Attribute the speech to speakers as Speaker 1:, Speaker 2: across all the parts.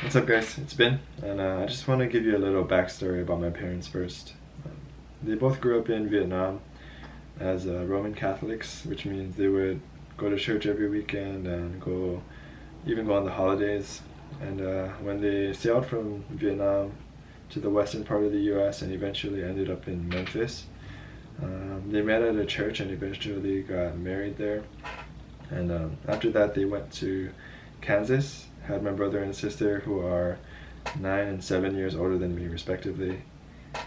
Speaker 1: What's up, guys? It's Ben, and I just want to give you a little backstory about my parents first. They both grew up in Vietnam as Roman Catholics, which means they would go to church every weekend and even go on the holidays. And when they sailed from Vietnam to the western part of the U.S. and eventually ended up in Memphis, they met at a church and eventually got married there. And after that, they went to Kansas. Had my brother and sister who are 9 and 7 years older than me, respectively.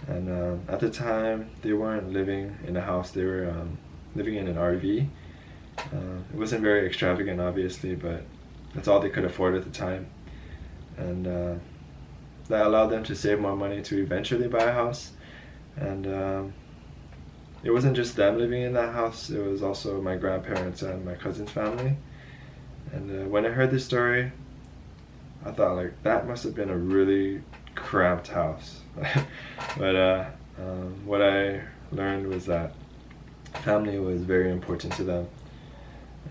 Speaker 1: And at the time, they weren't living in a house; they were living in an RV. It wasn't very extravagant, obviously, but that's all they could afford at the time. And that allowed them to save more money to eventually buy a house. And it wasn't just them living in that house; it was also my grandparents and my cousin's family. And when I heard this story, I thought, like, that must have been a really cramped house. But what I learned was that family was very important to them.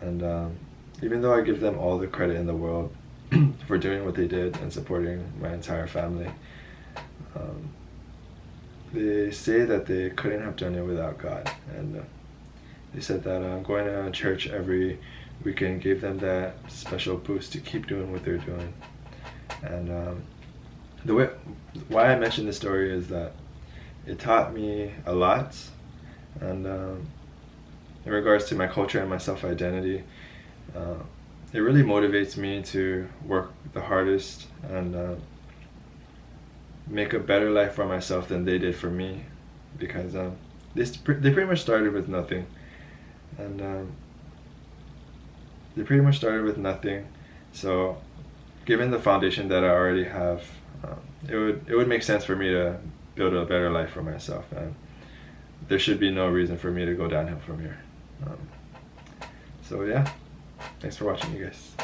Speaker 1: And even though I give them all the credit in the world for doing what they did and supporting my entire family, they say that they couldn't have done it without God. And they said that going to church every weekend gave them that special boost to keep doing what they're doing. And why I mention this story is that it taught me a lot, and in regards to my culture and my self-identity, it really motivates me to work the hardest and make a better life for myself than they did for me, because they pretty much started with nothing, and they pretty much started with nothing. So given the foundation that I already have, it would make sense for me to build a better life for myself, and there should be no reason for me to go downhill from here. So yeah, thanks for watching, you guys.